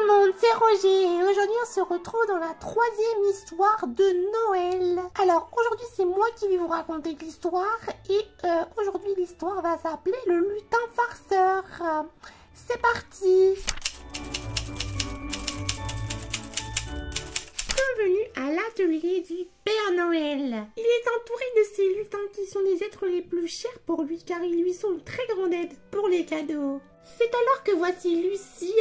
monde, c'est Roger et aujourd'hui on se retrouve dans la troisième histoire de Noël. Alors aujourd'hui c'est moi qui vais vous raconter l'histoire et aujourd'hui l'histoire va s'appeler le lutin farceur. C'est parti. Bienvenue à l'atelier du Père Noël. Il est entouré de ces lutins qui sont des êtres les plus chers pour lui car ils lui sont une très grande aide pour les cadeaux. C'est alors que voici Lucie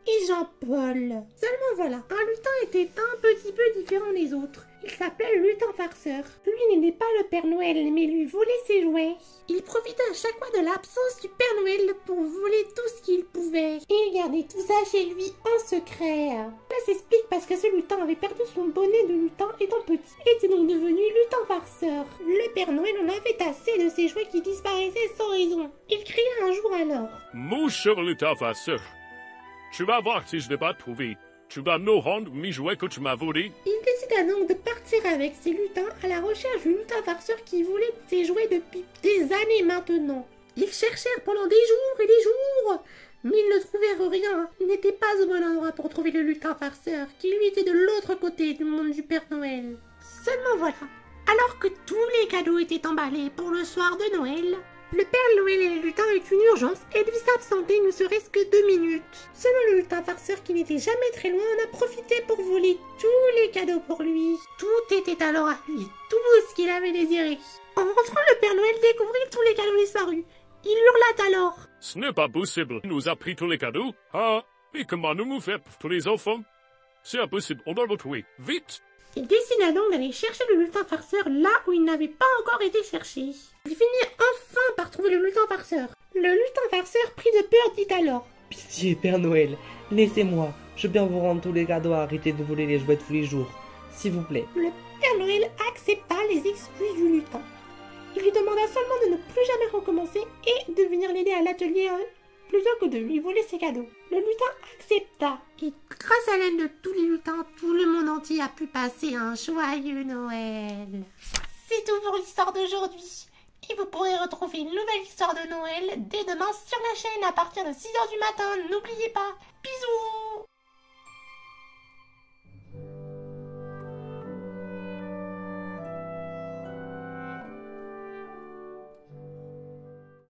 et Jean-Paul. Seulement voilà, un lutin était un petit peu différent des autres. Il s'appelait le lutin farceur. Lui n'aidait pas le Père Noël, mais lui volait ses jouets. Il profitait à chaque fois de l'absence du Père Noël pour voler tout ce qu'il pouvait. Et il gardait tout ça chez lui en secret. Cela s'explique parce que ce lutin avait perdu son bonnet de lutin étant petit. Et était donc devenu lutin farceur. Le Père Noël en avait assez de ces jouets qui disparaissaient sans raison. Il cria un jour alors. Mon cher lutin farceur, tu vas voir si je ne vais pas te trouver. Tu vas me rendre mes jouets que tu m'as volés. Il décida donc de partir avec ses lutins à la recherche du lutin farceur qui volait ses jouets depuis des années maintenant. Ils cherchèrent pendant des jours et des jours, mais ils ne trouvèrent rien. Ils n'étaient pas au bon endroit pour trouver le lutin farceur, qui lui était de l'autre côté du monde du Père Noël. Seulement voilà, alors que tous les cadeaux étaient emballés pour le soir de Noël, le Père Noël et les lutins eurent une urgence et dut s'absenter ne serait-ce que 2 minutes. Seulement le lutin farceur qui n'était jamais très loin en a profité pour voler tous les cadeaux pour lui. Tout était alors à lui, tout ce qu'il avait désiré. En rentrant, le Père Noël découvrit tous les cadeaux disparus. Il hurla alors. Ce n'est pas possible. Il nous a pris tous les cadeaux. Ah, mais comment nous faire pour tous les enfants? C'est impossible. On doit le retrouver. Vite! Il décida donc d'aller chercher le lutin farceur là où il n'avait pas encore été cherché. Il finit enfin par trouver le lutin farceur. Le lutin farceur, pris de peur, dit alors. Pitié, Père Noël, laissez-moi. Je veux bien vous rendre tous les cadeaux, arrêtez de voler les jouets tous les jours. S'il vous plaît. Le Père Noël accepta les excuses du lutin. Il lui demanda seulement de ne plus jamais recommencer et de venir l'aider à l'atelier plutôt que de lui voler ses cadeaux. Le lutin accepta. Et grâce à l'aide de tous les lutins, tout le monde entier a pu passer un joyeux Noël. C'est tout pour l'histoire d'aujourd'hui. Et vous pourrez retrouver une nouvelle histoire de Noël dès demain sur la chaîne à partir de 6 h du matin. N'oubliez pas. Bisous!